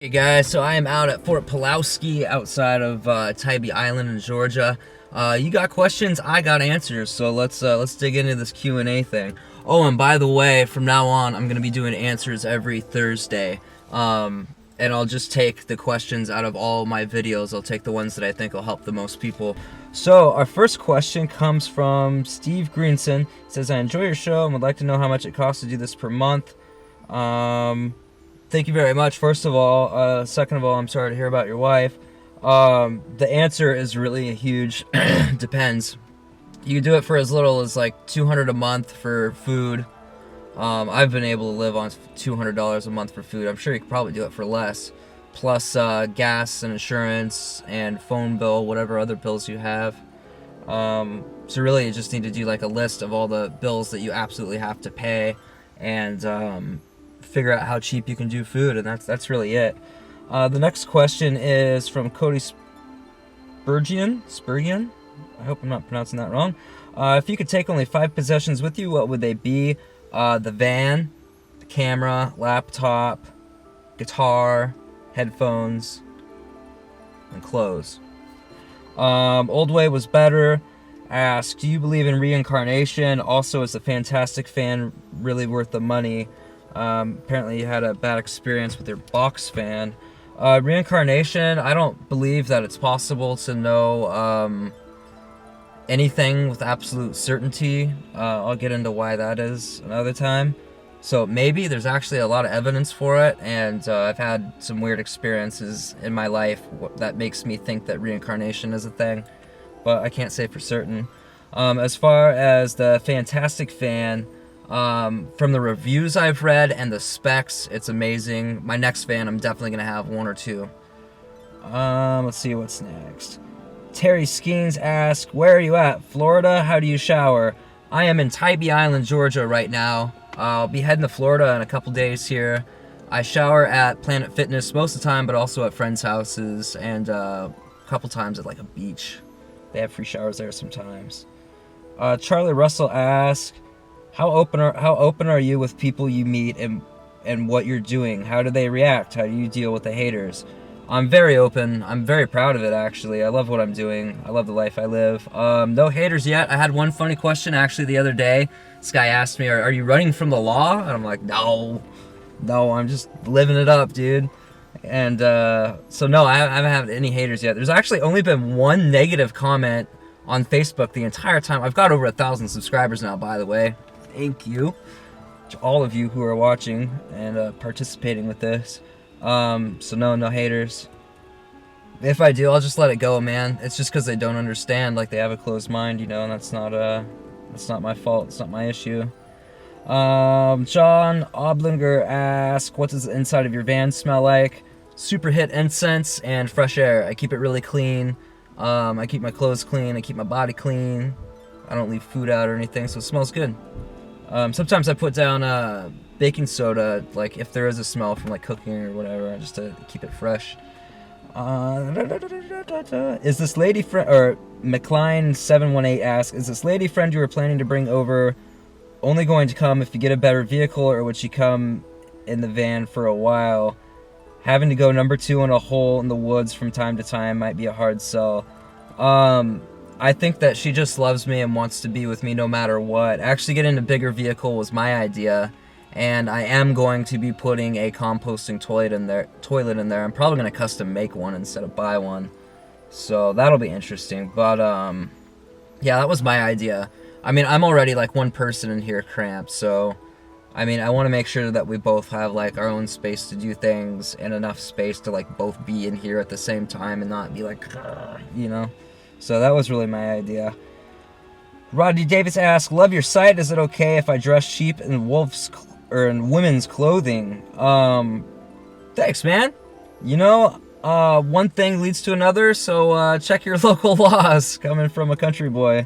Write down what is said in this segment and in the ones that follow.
Hey guys, so I am out at Fort Pulaski outside of Tybee Island in Georgia. You got questions, I got answers, so let's dig into this Q&A thing. Oh, and by the way, from now on, I'm gonna be doing answers every Thursday. And I'll just take the questions out of all my videos. I'll take the ones that I think will help the most people. So our first question comes from Steve Greenson. It says, I enjoy your show and would like to know how much it costs to do this per month. Thank you very much, first of all. Second of all, I'm sorry to hear about your wife. The answer is really huge. Depends. You can do it for as little as like $200 a month for food. I've been able to live on $200 a month for food. I'm sure you could probably do it for less. Plus gas and insurance and phone bill, whatever other bills you have. So really you just need to do like a list of all the bills that you absolutely have to pay and figure out how cheap you can do food, and that's really it. The next question is from Cody Spurgeon. I hope I'm not pronouncing that wrong. If you could take only 5 possessions with you, what would they be? The van, the camera, laptop, guitar, headphones, and clothes. Old Way Was Better asks, do you believe in reincarnation? Also, is a fantastic fan really worth the money? Apparently you had a bad experience with your box fan. Reincarnation, I don't believe that it's possible to know anything with absolute certainty. I'll get into why that is another time. So maybe there's actually a lot of evidence for it, and I've had some weird experiences in my life that makes me think that reincarnation is a thing, but I can't say for certain. As far as the fantastic fan, from the reviews I've read and the specs, it's amazing. My next van, I'm definitely gonna have 1 or 2. Let's see what's next. Terry Skeens asks, where are you at? Florida? How do you shower? I am in Tybee Island, Georgia right now. I'll be heading to Florida in a couple days here. I shower at Planet Fitness most of the time, but also at friends' houses and a couple times at like a beach. They have free showers there sometimes. Charlie Russell asks, How open are you with people you meet and what you're doing? How do they react? How do you deal with the haters? I'm very open. I'm very proud of it, actually. I love what I'm doing. I love the life I live. No haters yet. I had one funny question actually the other day. This guy asked me, are you running from the law? And I'm like, no, I'm just living it up, dude. And so no, I haven't had any haters yet. There's actually only been one negative comment on Facebook the entire time. I've got over 1,000 subscribers now, by the way. Thank you to all of you who are watching and participating with this. So no haters. If I do, I'll just let it go, man. It's just because they don't understand, like they have a closed mind, you know, and that's not my fault. It's not my issue. John Oblinger asks, what does the inside of your van smell like? Super hit incense and fresh air. I keep it really clean. I keep my clothes clean. I keep my body clean. I don't leave food out or anything, so it smells good. Sometimes I put down baking soda, like if there is a smell from like cooking or whatever, just to keep it fresh. Is this lady friend, or McLean718 asks, is this lady friend you were planning to bring over only going to come if you get a better vehicle, or would she come in the van for a while? Having to go number 2 in a hole in the woods from time to time might be a hard sell. I think that she just loves me and wants to be with me no matter what. Actually getting a bigger vehicle was my idea, and I am going to be putting a composting toilet in there. I'm probably going to custom make one instead of buy one. So that'll be interesting. But yeah, that was my idea. I mean, I'm already like one person in here cramped, so I mean, I want to make sure that we both have like our own space to do things and enough space to like both be in here at the same time and not be like, you know. So that was really my idea. Rodney Davis asks, love your site. Is it okay if I dress cheap in women's clothing? Thanks, man. You know, one thing leads to another, so check your local laws. Coming from a country boy.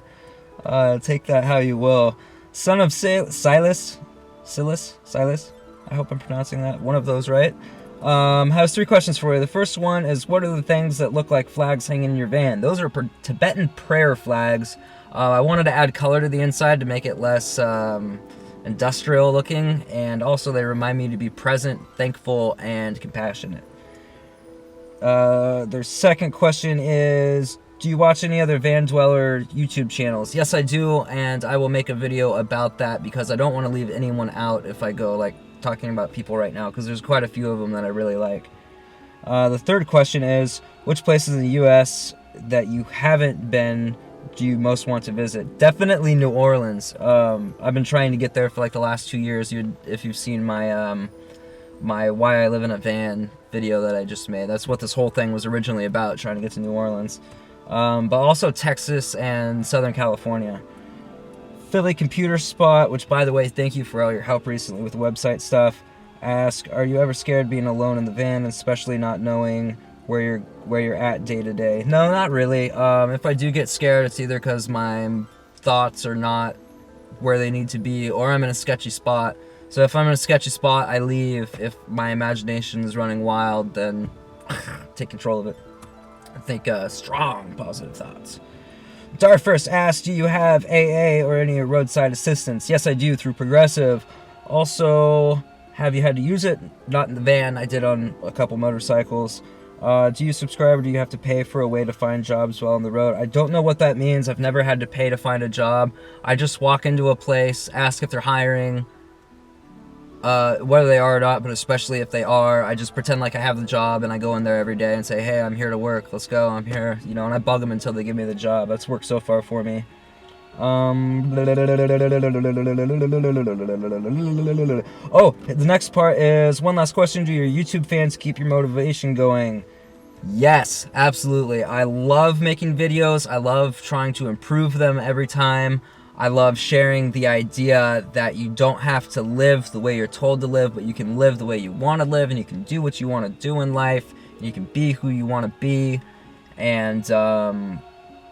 Take that how you will. Son of Silas. I hope I'm pronouncing that one of those right. Has 3 questions for you. The first one is, what are the things that look like flags hanging in your van? Those are Tibetan prayer flags. I wanted to add color to the inside to make it less industrial looking, and also they remind me to be present, thankful, and compassionate. Their second question is, do you watch any other Van Dweller YouTube channels? Yes, I do, and I will make a video about that because I don't want to leave anyone out if I go like talking about people right now, because there's quite a few of them that I really like. The third question is, which places in the U.S. that you haven't been do you most want to visit? Definitely New Orleans. I've been trying to get there for like the last 2 years. If you've seen my my Why I Live in a Van video that I just made, that's what this whole thing was originally about, trying to get to New Orleans. But also Texas and Southern California. Philly Computer Spot, which by the way, thank you for all your help recently with the website stuff. Ask, are you ever scared being alone in the van, especially not knowing where you're at day to day? No, not really. If I do get scared, it's either because my thoughts are not where they need to be, or I'm in a sketchy spot. So if I'm in a sketchy spot, I leave. If my imagination is running wild, then take control of it. I think strong positive thoughts. Darfirst asked, do you have AA or any roadside assistance? Yes, I do, through Progressive. Also, have you had to use it? Not in the van. I did on a couple motorcycles. Do you subscribe, or do you have to pay for a way to find jobs while on the road? I don't know what that means. I've never had to pay to find a job. I just walk into a place, ask if they're hiring, whether they are or not, but especially if they are, I just pretend like I have the job, and I go in there every day and say, hey, I'm here to work, let's go, I'm here, you know, and I bug them until they give me the job. That's worked so far for me. Oh, the next part is, one last question, do your YouTube fans keep your motivation going? Yes, absolutely. I love making videos. I love trying to improve them every time. I love sharing the idea that you don't have to live the way you're told to live, but you can live the way you want to live, and you can do what you want to do in life, and you can be who you want to be. And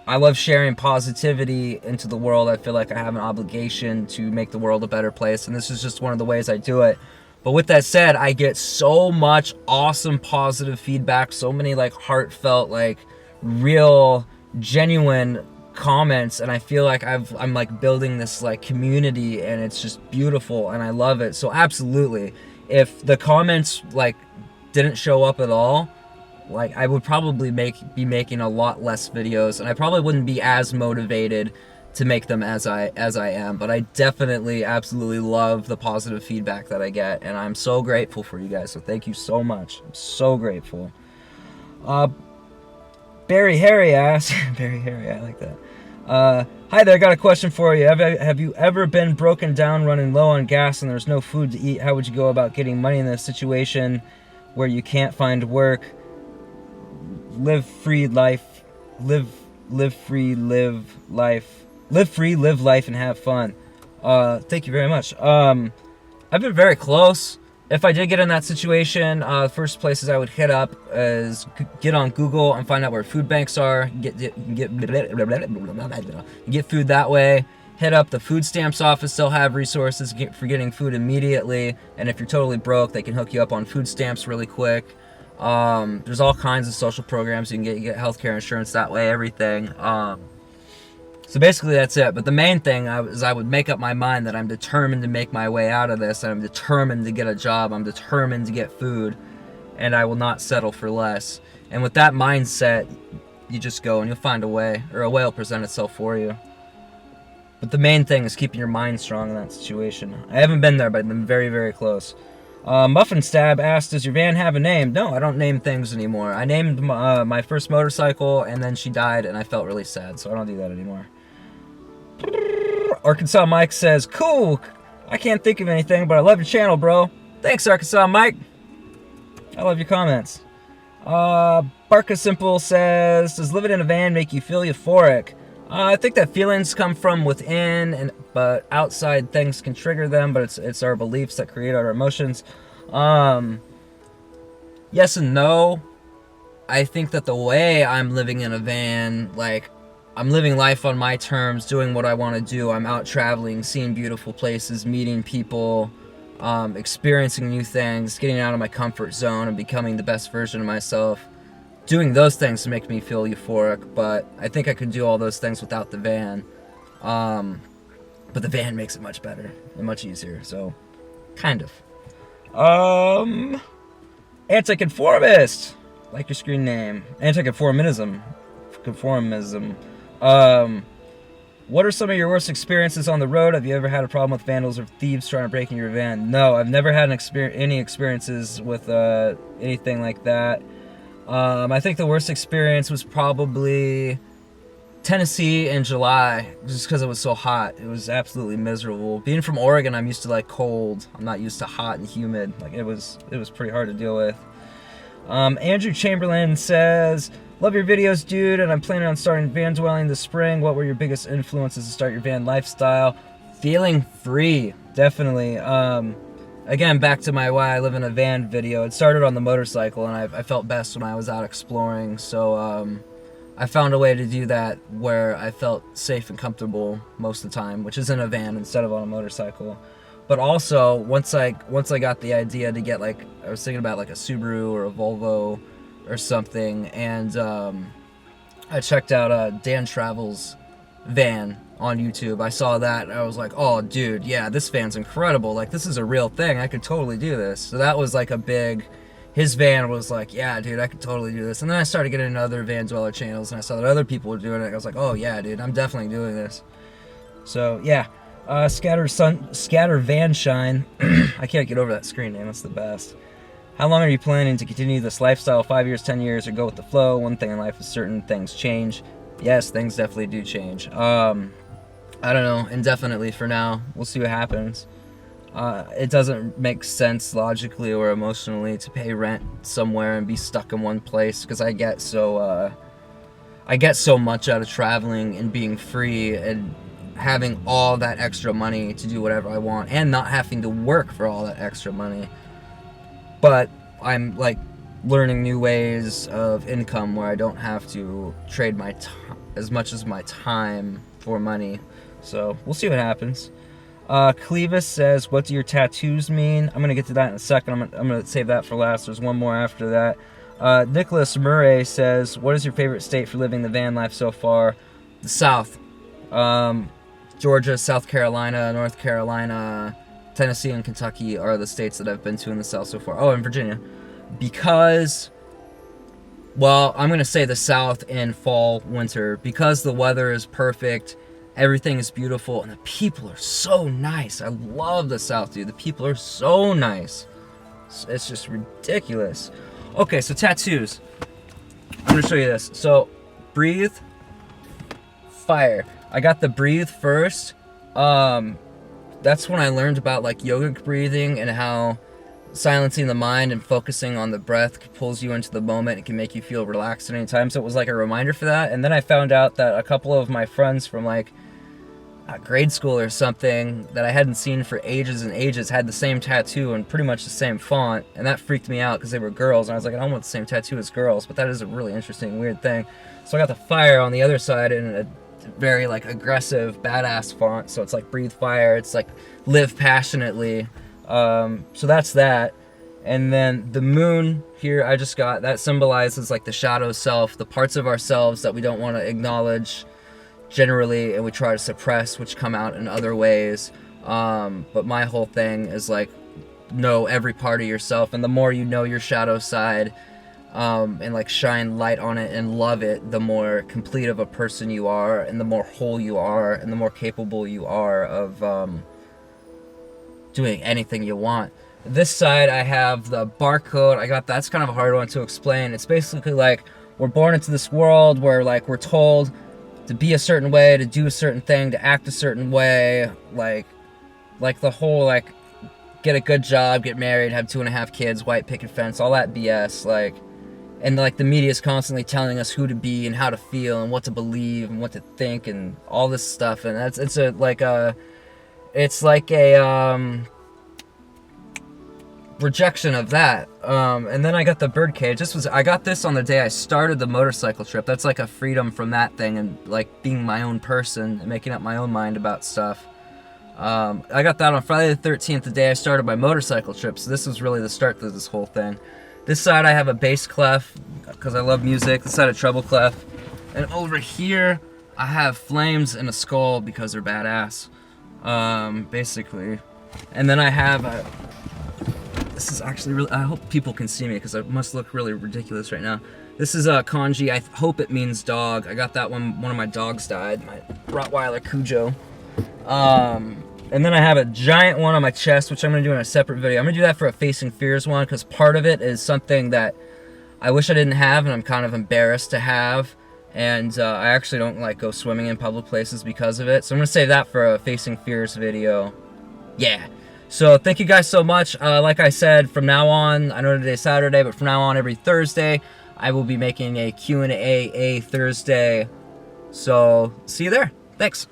I love sharing positivity into the world. I feel like I have an obligation to make the world a better place, and this is just one of the ways I do it. But with that said, I get so much awesome positive feedback, so many like heartfelt, like real, genuine comments, and I feel like I'm like building this like community, and it's just beautiful, and I love it. So absolutely, if the comments like didn't show up at all, like I would probably be making a lot less videos, and I probably wouldn't be as motivated to make them as I am. But I definitely absolutely love the positive feedback that I get, and I'm so grateful for you guys, so thank you so much. I'm so grateful. Barry Harry asks, Barry Harry, I like that. Hi there, I got a question for you. Have you ever been broken down, running low on gas, and there's no food to eat? How would you go about getting money in this situation where you can't find work? Live free, live life, and have fun. Thank you very much. I've been very close. If I did get in that situation, first places I would hit up is get on Google and find out where food banks are. Get food that way. Hit up the food stamps office. They'll have resources for getting food immediately. And if you're totally broke, they can hook you up on food stamps really quick. There's all kinds of social programs you get healthcare insurance that way, everything. So basically that's it. But the main thing is I would make up my mind that I'm determined to make my way out of this, and I'm determined to get a job, I'm determined to get food, and I will not settle for less. And with that mindset, you just go and you'll find a way, or a way will present itself for you. But the main thing is keeping your mind strong in that situation. I haven't been there, but I've been very, very close. Muffin Stab asked, does your van have a name? No, I don't name things anymore. I named my first motorcycle, and then she died, and I felt really sad, so I don't do that anymore. Arkansas Mike says, cool, I can't think of anything, but I love your channel, bro. Thanks, Arkansas Mike. I love your comments. Barca Simple says, does living in a van make you feel euphoric? I think that feelings come from within, but outside things can trigger them, but it's our beliefs that create our emotions. Yes and no. I think that the way I'm living in a van, like, I'm living life on my terms, doing what I want to do. I'm out traveling, seeing beautiful places, meeting people, experiencing new things, getting out of my comfort zone and becoming the best version of myself. Doing those things make me feel euphoric, but I think I could do all those things without the van. But the van makes it much better and much easier, so kind of. Anticonformist. Like your screen name. Anti-conformism. Conformism. What are some of your worst experiences on the road? Have you ever had a problem with vandals or thieves trying to break in your van? No, I've never had any experiences with anything like that. I think the worst experience was probably Tennessee in July, just because it was so hot. It was absolutely miserable. Being from Oregon, I'm used to like cold. I'm not used to hot and humid. Like it was pretty hard to deal with. Andrew Chamberlain says, love your videos, dude, and I'm planning on starting van dwelling this spring. What were your biggest influences to start your van lifestyle? Feeling free, definitely. Again, back to my why I live in a van video. It started on the motorcycle, and I felt best when I was out exploring. So I found a way to do that where I felt safe and comfortable most of the time, which is in a van instead of on a motorcycle. But also, once I got the idea to get, like, I was thinking about like a Subaru or a Volvo or something, and I checked out Dan Travel's van on YouTube. I saw that and I was like, oh dude, yeah, this van's incredible. Like, this is a real thing. I could totally do this. So that was like a big, his van was like, yeah dude, I could totally do this. And then I started getting into other van dweller channels and I saw that other people were doing it. I was like, oh yeah dude, I'm definitely doing this. So yeah. Scatter Van Shine. I can't get over that screen name. That's the best. How long are you planning to continue this lifestyle? 5 years, 10 years, or go with the flow? One thing in life is certain: things change. Yes, things definitely do change. I don't know. Indefinitely for now. We'll see what happens. It doesn't make sense logically or emotionally to pay rent somewhere and be stuck in one place, because I get so much out of traveling and being free and having all that extra money to do whatever I want and not having to work for all that extra money. But I'm like learning new ways of income where I don't have to trade my as much as my time for money. So we'll see what happens. Clevis says, what do your tattoos mean? I'm gonna get to that in a second. I'm gonna save that for last. There's one more after that. Nicholas Murray says, what is your favorite state for living the van life so far? The South. Georgia, South Carolina, North Carolina, Tennessee, and Kentucky are the states that I've been to in the South so far. Oh, and Virginia. Because, well, I'm going to say the South in fall, winter. Because the weather is perfect, everything is beautiful, and the people are so nice. I love the South, dude. The people are so nice. It's just ridiculous. Okay, so tattoos. I'm going to show you this. So, breathe, fire. I got the breathe first. That's when I learned about like yogic breathing and how silencing the mind and focusing on the breath pulls you into the moment. It can make you feel relaxed at any time. So it was like a reminder for that. And then I found out that a couple of my friends from like grade school or something that I hadn't seen for ages and ages had the same tattoo and pretty much the same font. And that freaked me out because they were girls. And I was like, I don't want the same tattoo as girls. But that is a really interesting, weird thing. So I got the fire on the other side in a very like aggressive badass font, so it's like breathe fire, it's like live passionately. So that's that. And then the moon here I just got, that symbolizes like the shadow self, the parts of ourselves that we don't want to acknowledge generally and we try to suppress, which come out in other ways. But my whole thing is like, know every part of yourself, and the more you know your shadow side and like shine light on it and love it, the more complete of a person you are, and the more whole you are, and the more capable you are of doing anything you want. This side I have the barcode. I got that's kind of a hard one to explain. It's basically like we're born into this world where like we're told to be a certain way, to do a certain thing, to act a certain way, like the whole like get a good job, get married, have 2.5 kids, white picket fence, all that BS, like. And like the media is constantly telling us who to be and how to feel and what to believe and what to think and all this stuff, and it's like a rejection of that. And then I got the birdcage. I got this on the day I started the motorcycle trip. That's like a freedom from that thing and like being my own person and making up my own mind about stuff. I got that on Friday the 13th, the day I started my motorcycle trip. So this was really the start to this whole thing. This side I have a bass clef because I love music. This side a treble clef. And over here I have flames and a skull because they're badass, basically. And then I have This is actually really, I hope people can see me because I must look really ridiculous right now. This is a kanji. I hope it means dog. I got that one of my dogs died, my Rottweiler Cujo. And then I have a giant one on my chest, which I'm gonna do in a separate video. I'm gonna do that for a Facing Fears one because part of it is something that I wish I didn't have and I'm kind of embarrassed to have. And I actually don't like go swimming in public places because of it. So I'm gonna save that for a Facing Fears video. Yeah. So thank you guys so much. Like I said, from now on, I know today's Saturday, but from now on every Thursday, I will be making a Q&A Thursday. So see you there. Thanks.